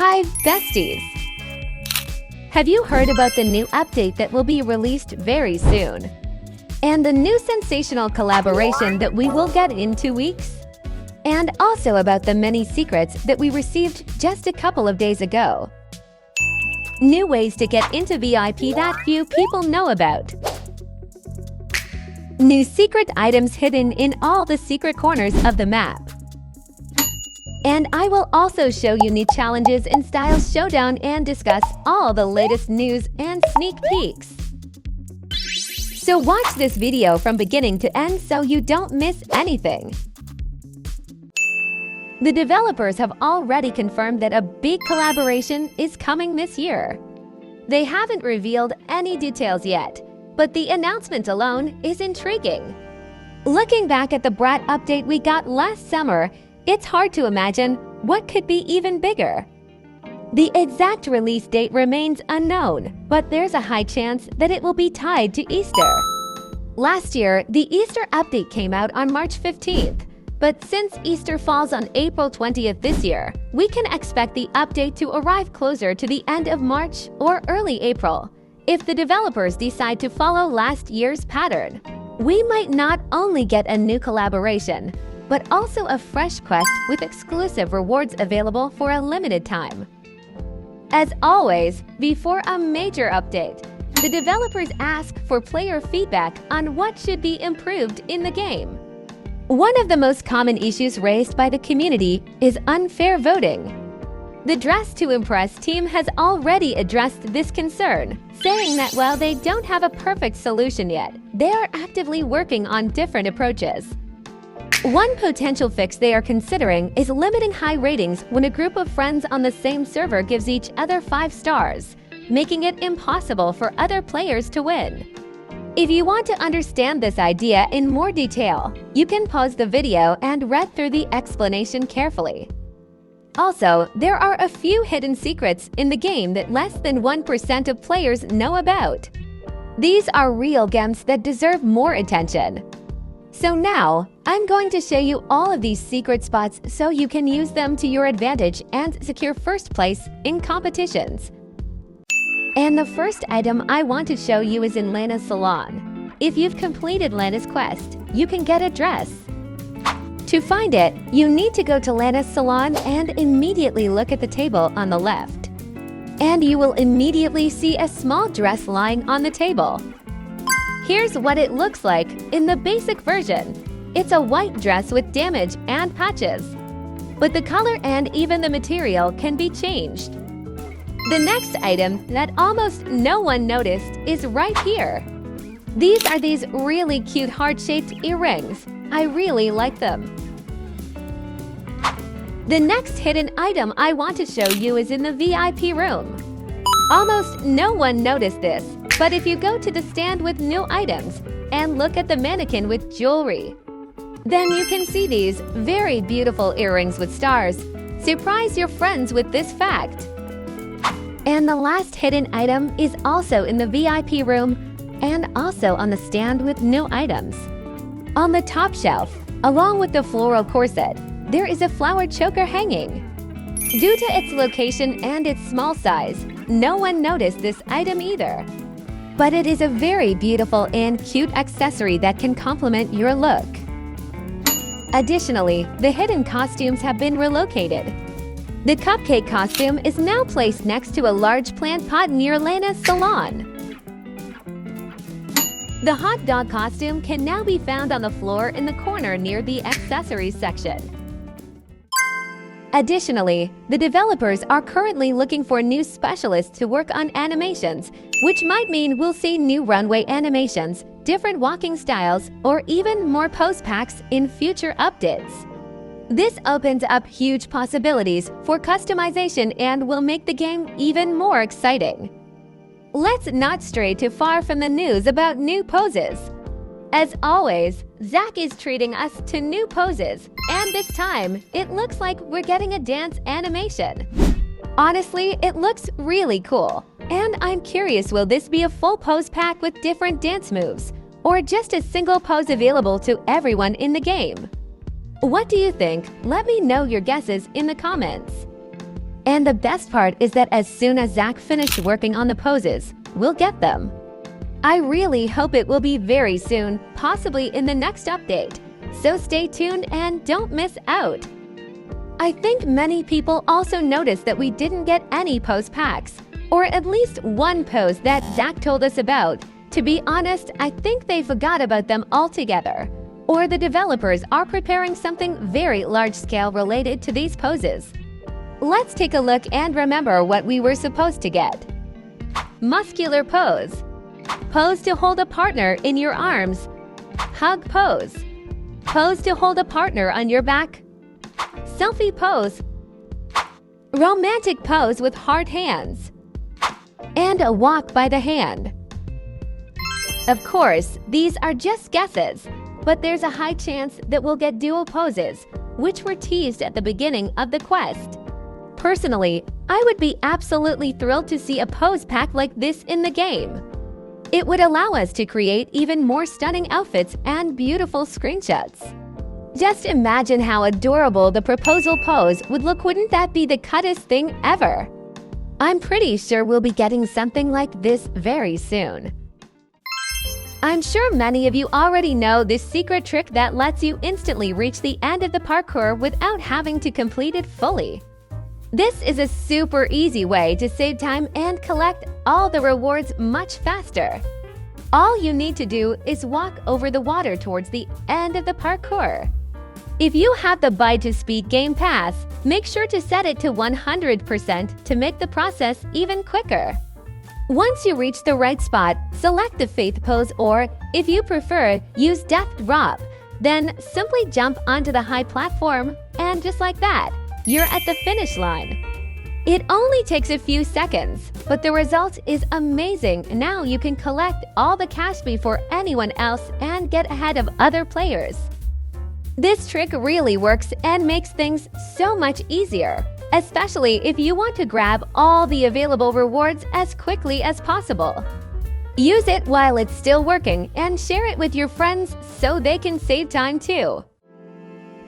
Hi, besties! Have you heard about the new update that will be released very soon? And the new sensational collaboration that we will get in 2 weeks? And also about the many secrets that we received just a couple of days ago. New ways to get into VIP that few people know about. New secret items hidden in all the secret corners of the map. And I will also show you new challenges in Style Showdown and discuss all the latest news and sneak peeks. So watch this video from beginning to end so you don't miss anything. The developers have already confirmed that a big collaboration is coming this year. They haven't revealed any details yet, but the announcement alone is intriguing. Looking back at the Brat update we got last summer, it's hard to imagine what could be even bigger. The exact release date remains unknown, but there's a high chance that it will be tied to Easter. Last year, the Easter update came out on March 15th, but since Easter falls on April 20th this year, we can expect the update to arrive closer to the end of March or early April, if the developers decide to follow last year's pattern. We might not only get a new collaboration, but also a fresh quest with exclusive rewards available for a limited time. As always, before a major update, the developers ask for player feedback on what should be improved in the game. One of the most common issues raised by the community is unfair voting. The Dress to Impress team has already addressed this concern, saying that while they don't have a perfect solution yet, they are actively working on different approaches. One potential fix they are considering is limiting high ratings when a group of friends on the same server gives each other 5 stars, making it impossible for other players to win. If you want to understand this idea in more detail, you can pause the video and read through the explanation carefully. Also, there are a few hidden secrets in the game that less than 1% of players know about. These are real gems that deserve more attention. So now, I'm going to show you all of these secret spots so you can use them to your advantage and secure first place in competitions. And the first item I want to show you is in Lana's salon. If you've completed Lana's quest, you can get a dress. To find it, you need to go to Lana's salon and immediately look at the table on the left. And you will immediately see a small dress lying on the table. Here's what it looks like in the basic version. It's a white dress with damage and patches. But the color and even the material can be changed. The next item that almost no one noticed is right here. These are these really cute heart-shaped earrings. I really like them. The next hidden item I want to show you is in the VIP room. Almost no one noticed this, but if you go to the stand with new items and look at the mannequin with jewelry, then you can see these very beautiful earrings with stars. Surprise your friends with this fact. And the last hidden item is also in the VIP room and also on the stand with new items. On the top shelf, along with the floral corset, there is a flower choker hanging. Due to its location and its small size, no one noticed this item either. But it is a very beautiful and cute accessory that can complement your look. Additionally, the hidden costumes have been relocated. The cupcake costume is now placed next to a large plant pot near Lana's salon. The hot dog costume can now be found on the floor in the corner near the accessories section. Additionally, the developers are currently looking for new specialists to work on animations, which might mean we'll see new runway animations, different walking styles, or even more pose packs in future updates. This opens up huge possibilities for customization and will make the game even more exciting. Let's not stray too far from the news about new poses. As always, Zach is treating us to new poses, and this time, it looks like we're getting a dance animation. Honestly, it looks really cool, and I'm curious, will this be a full pose pack with different dance moves, or just a single pose available to everyone in the game? What do you think? Let me know your guesses in the comments. And the best part is that as soon as Zach finished working on the poses, we'll get them. I really hope it will be very soon, possibly in the next update. So stay tuned and don't miss out. I think many people also noticed that we didn't get any pose packs, or at least one pose that Zach told us about. To be honest, I think they forgot about them altogether. Or the developers are preparing something very large-scale related to these poses. Let's take a look and remember what we were supposed to get. Muscular pose. Pose to hold a partner in your arms. Hug pose. Pose to hold a partner on your back. Selfie pose. Romantic pose with hard hands. And a walk by the hand. Of course, these are just guesses, but there's a high chance that we'll get duo poses, which were teased at the beginning of the quest. Personally, I would be absolutely thrilled to see a pose pack like this in the game. It would allow us to create even more stunning outfits and beautiful screenshots. Just imagine how adorable the proposal pose would look. Wouldn't that be the cuttest thing ever? I'm pretty sure we'll be getting something like this very soon. I'm sure many of you already know this secret trick that lets you instantly reach the end of the parkour without having to complete it fully. This is a super easy way to save time and collect all the rewards much faster. All you need to do is walk over the water towards the end of the parkour. If you have the Bite to Speed Game Pass, make sure to set it to 100% to make the process even quicker. Once you reach the right spot, select the Faith pose, or, if you prefer, use Death Drop. Then simply jump onto the high platform, and just like that, you're at the finish line. It only takes a few seconds, but the result is amazing. Now you can collect all the cash before anyone else and get ahead of other players. This trick really works and makes things so much easier, especially if you want to grab all the available rewards as quickly as possible. Use it while it's still working and share it with your friends so they can save time too.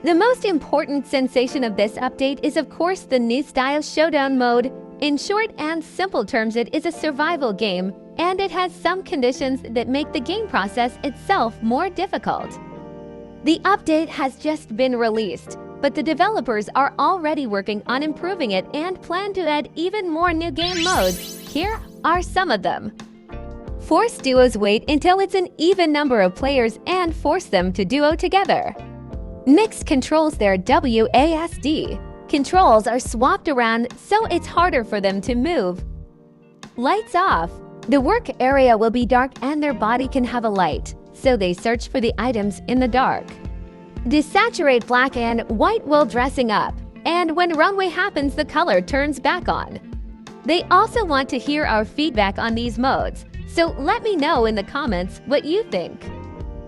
The most important sensation of this update is of course the new style Showdown mode. In short and simple terms, it is a survival game, and it has some conditions that make the game process itself more difficult. The update has just been released, but the developers are already working on improving it and plan to add even more new game modes. Here are some of them. Force duos wait until it's an even number of players and force them to duo together. Mix controls their WASD. Controls are swapped around so it's harder for them to move. Lights off. The work area will be dark and their body can have a light, so they search for the items in the dark. Desaturate black and white while dressing up, and when runway happens, the color turns back on. They also want to hear our feedback on these modes, so let me know in the comments what you think.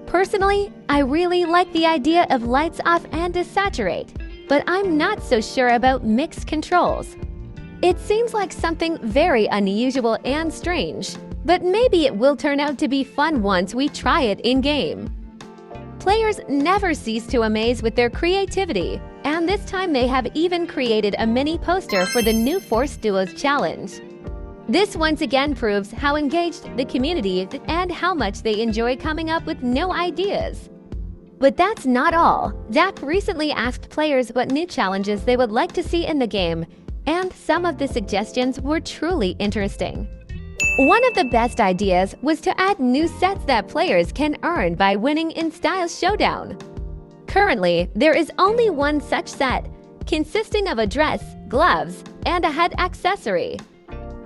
Personally, I really like the idea of lights off and desaturate, but I'm not so sure about mixed controls. It seems like something very unusual and strange, but maybe it will turn out to be fun once we try it in-game. Players never cease to amaze with their creativity, and this time they have even created a mini poster for the new Force Duos challenge. This once again proves how engaged the community is and how much they enjoy coming up with new ideas. But that's not all. Zach recently asked players what new challenges they would like to see in the game, and some of the suggestions were truly interesting. One of the best ideas was to add new sets that players can earn by winning in Style Showdown. Currently, there is only one such set, consisting of a dress, gloves, and a head accessory.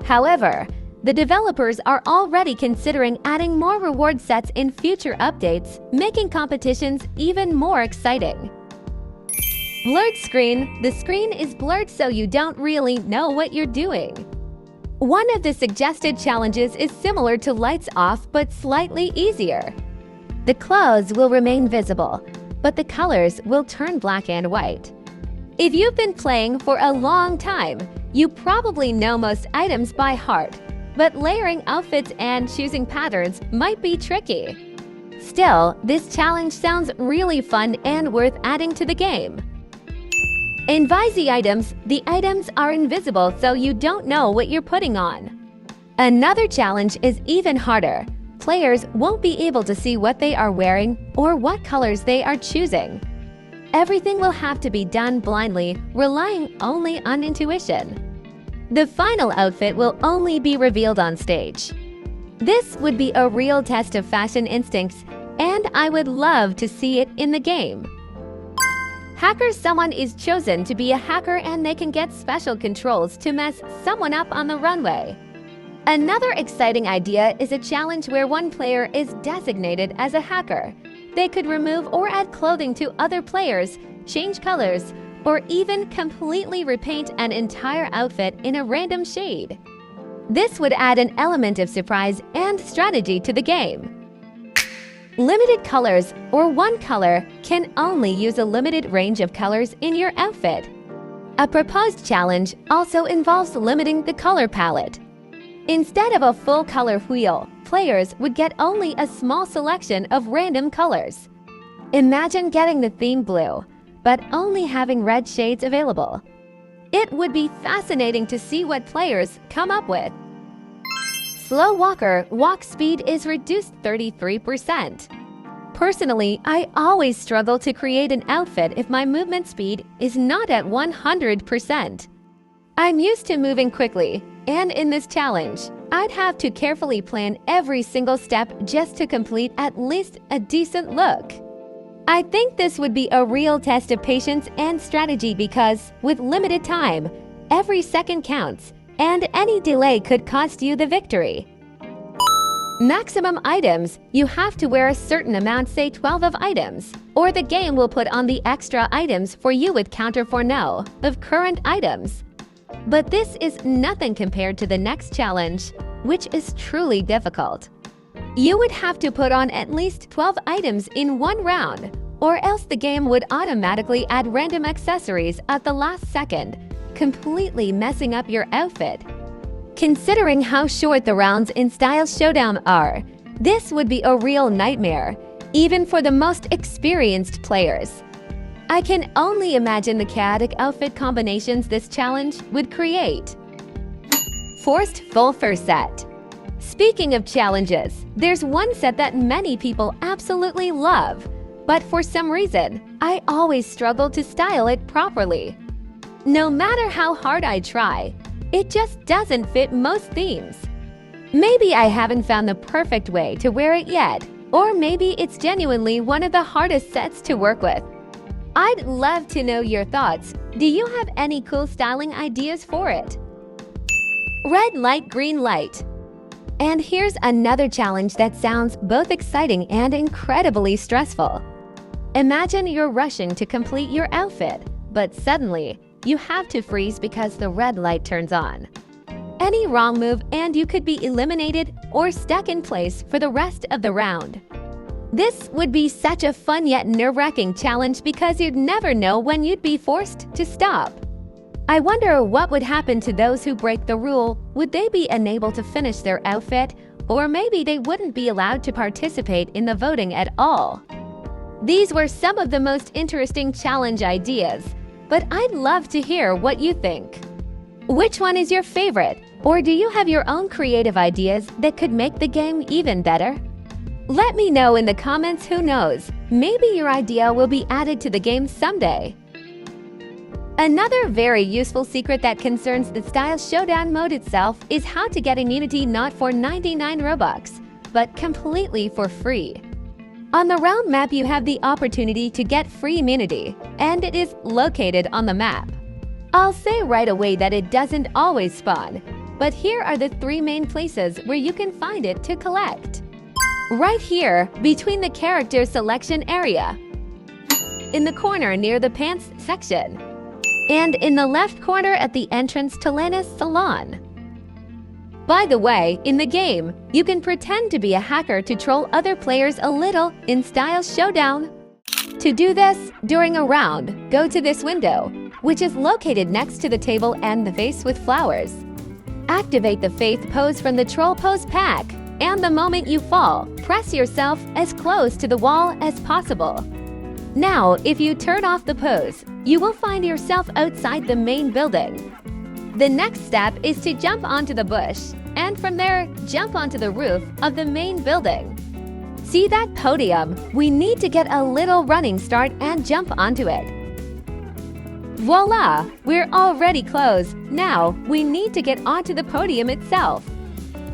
However, the developers are already considering adding more reward sets in future updates, making competitions even more exciting. Blurred screen. The screen is blurred so you don't really know what you're doing. One of the suggested challenges is similar to lights off but slightly easier. The clothes will remain visible, but the colors will turn black and white. If you've been playing for a long time, you probably know most items by heart, but layering outfits and choosing patterns might be tricky. Still, this challenge sounds really fun and worth adding to the game. In Visey items, the items are invisible so you don't know what you're putting on. Another challenge is even harder. Players won't be able to see what they are wearing or what colors they are choosing. Everything will have to be done blindly, relying only on intuition. The final outfit will only be revealed on stage. This would be a real test of fashion instincts, and I would love to see it in the game. Hacker. Someone is chosen to be a hacker and they can get special controls to mess someone up on the runway. Another exciting idea is a challenge where one player is designated as a hacker. They could remove or add clothing to other players, change colors, or even completely repaint an entire outfit in a random shade. This would add an element of surprise and strategy to the game. Limited colors, or one color, can only use a limited range of colors in your outfit. A proposed challenge also involves limiting the color palette. Instead of a full color wheel, players would get only a small selection of random colors. Imagine getting the theme blue, but only having red shades available. It would be fascinating to see what players come up with. Slow walker walk speed is reduced 33%. Personally, I always struggle to create an outfit if my movement speed is not at 100%. I'm used to moving quickly, and in this challenge, I'd have to carefully plan every single step just to complete at least a decent look. I think this would be a real test of patience and strategy because, with limited time, every second counts, and any delay could cost you the victory. Maximum items. You have to wear a certain amount, say 12 of items, or the game will put on the extra items for you with counter for no of current items. But this is nothing compared to the next challenge, which is truly difficult. You would have to put on at least 12 items in one round, or else the game would automatically add random accessories at the last second, completely messing up your outfit. Considering how short the rounds in Style Showdown are, this would be a real nightmare, even for the most experienced players. I can only imagine the chaotic outfit combinations this challenge would create. Forced full fur set. Speaking of challenges, there's one set that many people absolutely love, but for some reason, I always struggle to style it properly. No matter how hard I try, it just doesn't fit most themes. Maybe I haven't found the perfect way to wear it yet, or maybe it's genuinely one of the hardest sets to work with. I'd love to know your thoughts. Do you have any cool styling ideas for it? Red light, green light. And here's another challenge that sounds both exciting and incredibly stressful. Imagine you're rushing to complete your outfit, but suddenly, you have to freeze because the red light turns on. Any wrong move and you could be eliminated or stuck in place for the rest of the round. This would be such a fun yet nerve-wracking challenge because you'd never know when you'd be forced to stop. I wonder what would happen to those who break the rule. Would they be unable to finish their outfit, or maybe they wouldn't be allowed to participate in the voting at all? These were some of the most interesting challenge ideas, but I'd love to hear what you think. Which one is your favorite, or do you have your own creative ideas that could make the game even better? Let me know in the comments. Who knows, maybe your idea will be added to the game someday. Another very useful secret that concerns the Style Showdown mode itself is how to get immunity not for 99 Robux, but completely for free. On the round map, you have the opportunity to get free immunity, and it is located on the map. I'll say right away that it doesn't always spawn, but here are the 3 main places where you can find it to collect. Right here, between the character selection area, in the corner near the pants section, and in the left corner at the entrance to Lana's salon. By the way, in the game, you can pretend to be a hacker to troll other players a little in Style Showdown. To do this, during a round, go to this window, which is located next to the table and the vase with flowers. Activate the faith pose from the troll pose pack, and the moment you fall, press yourself as close to the wall as possible. Now, if you turn off the pose, you will find yourself outside the main building. The next step is to jump onto the bush, and from there, jump onto the roof of the main building. See that podium? We need to get a little running start and jump onto it. Voila! We're already close. Now, we need to get onto the podium itself.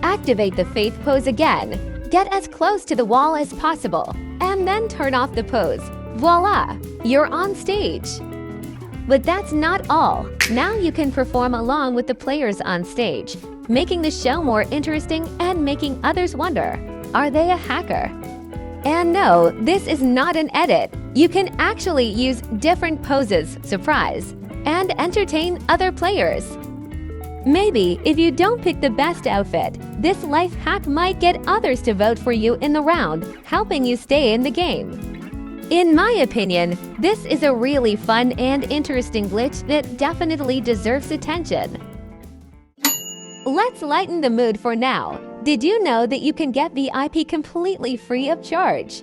Activate the faith pose again. Get as close to the wall as possible, and then turn off the pose. Voila! You're on stage. But that's not all. Now you can perform along with the players on stage, making the show more interesting and making others wonder, are they a hacker? And no, this is not an edit. You can actually use different poses, surprise, and entertain other players. Maybe if you don't pick the best outfit, this life hack might get others to vote for you in the round, helping you stay in the game. In my opinion, this is a really fun and interesting glitch that definitely deserves attention. Let's lighten the mood for now. Did you know that you can get VIP completely free of charge?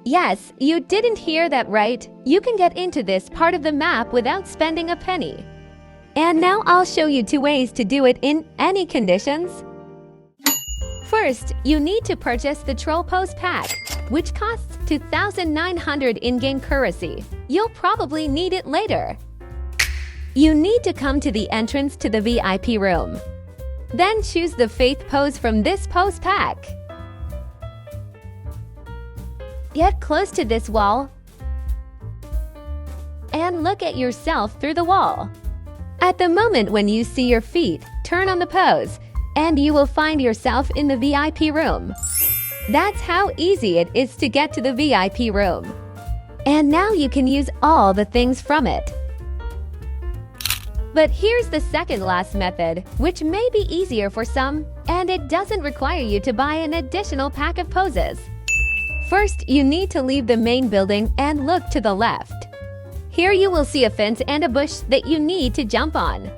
Yes, you didn't hear that right. You can get into this part of the map without spending a penny. And now I'll show you 2 ways to do it in any conditions. First, you need to purchase the Troll Pose Pack, which costs 2,900 in-game currency. You'll probably need it later. You need to come to the entrance to the VIP room. Then choose the faith pose from this pose pack. Get close to this wall and look at yourself through the wall. At the moment when you see your feet, turn on the pose, and you will find yourself in the VIP room. That's how easy it is to get to the VIP room. And now you can use all the things from it. But here's the second last method, which may be easier for some, and it doesn't require you to buy an additional pack of poses. First, you need to leave the main building and look to the left. Here you will see a fence and a bush that you need to jump on.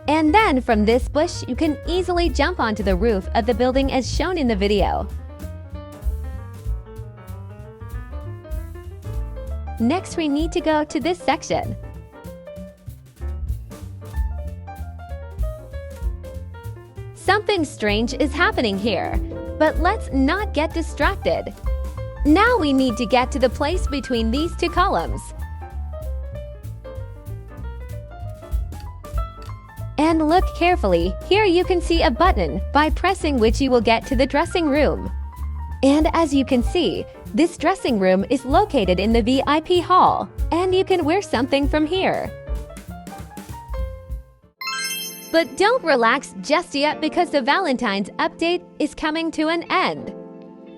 And then from this bush, you can easily jump onto the roof of the building as shown in the video. Next, we need to go to this section. Something strange is happening here, but let's not get distracted. Now we need to get to the place between these 2 columns. And look carefully, here you can see a button, by pressing which you will get to the dressing room. And as you can see, this dressing room is located in the VIP hall, and you can wear something from here. But don't relax just yet because the Valentine's update is coming to an end.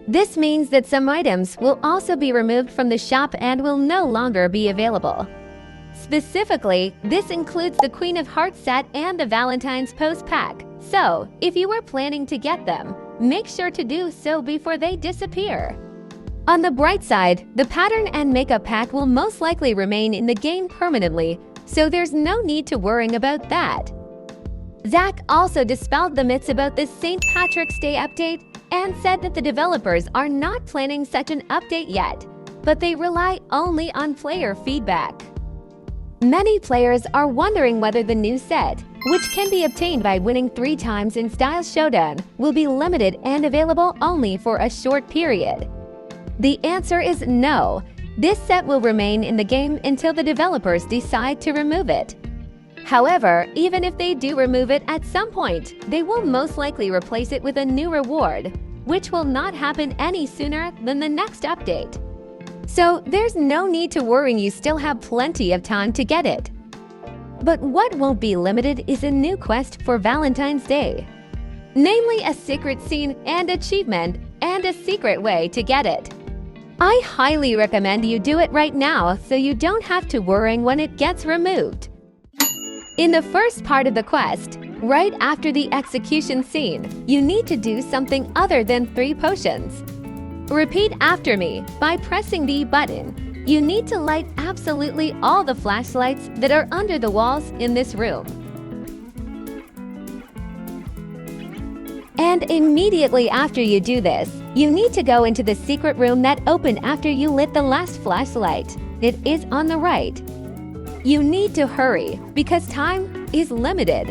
This means that some items will also be removed from the shop and will no longer be available. Specifically, this includes the Queen of Hearts set and the Valentine's Pose Pack. So, if you were planning to get them, make sure to do so before they disappear. On the bright side, the pattern and makeup pack will most likely remain in the game permanently, so there's no need to worry about that. Zach also dispelled the myths about the St. Patrick's Day update and said that the developers are not planning such an update yet, but they rely only on player feedback. Many players are wondering whether the new set, which can be obtained by winning 3 times in Style Showdown, will be limited and available only for a short period. The answer is no. This set will remain in the game until the developers decide to remove it. However, even if they do remove it at some point, they will most likely replace it with a new reward, which will not happen any sooner than the next update. So there's no need to worry, you still have plenty of time to get it. But what won't be limited is a new quest for Valentine's Day. Namely a secret scene and achievement and a secret way to get it. I highly recommend you do it right now so you don't have to worry when it gets removed. In the first part of the quest, right after the execution scene, you need to do something other than 3 potions. Repeat after me by pressing the button. You need to light absolutely all the flashlights that are under the walls in this room. And immediately after you do this, you need to go into the secret room that opened after you lit the last flashlight. It is on the right. You need to hurry because time is limited.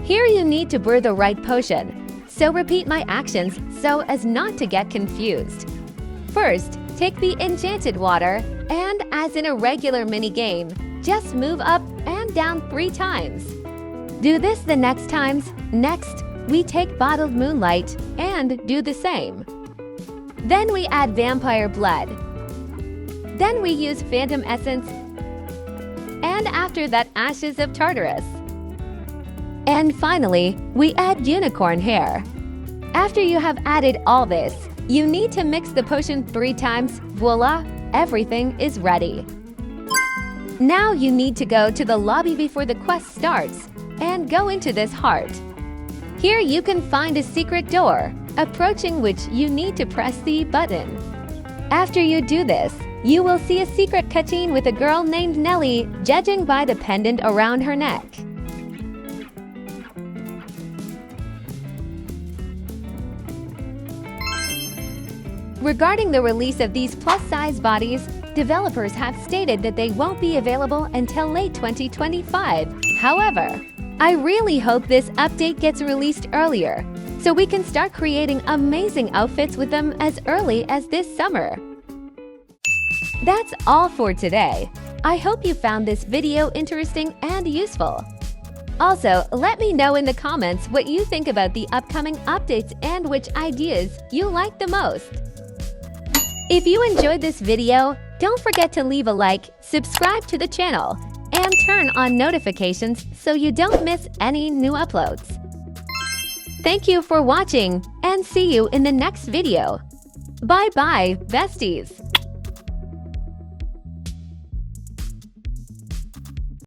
Here you need to brew the right potion, so repeat my actions so as not to get confused. First, take the enchanted water and, as in a regular mini game, just move up and down 3 times. Do this the next times. Next, we take bottled moonlight and do the same. Then we add vampire blood. Then we use phantom essence, and after that, ashes of Tartarus. And finally, we add unicorn hair. After you have added all this, you need to mix the potion 3 times. Voila, everything is ready. Now you need to go to the lobby before the quest starts and go into this heart. Here you can find a secret door, approaching which you need to press the button. After you do this, you will see a secret cutscene with a girl named Nellie, judging by the pendant around her neck. Regarding the release of these plus-size bodies, developers have stated that they won't be available until late 2025. However, I really hope this update gets released earlier, so we can start creating amazing outfits with them as early as this summer. That's all for today. I hope you found this video interesting and useful. Also, let me know in the comments what you think about the upcoming updates and which ideas you like the most. If you enjoyed this video, don't forget to leave a like, subscribe to the channel, and turn on notifications so you don't miss any new uploads. Thank you for watching, and see you in the next video. Bye-bye, besties!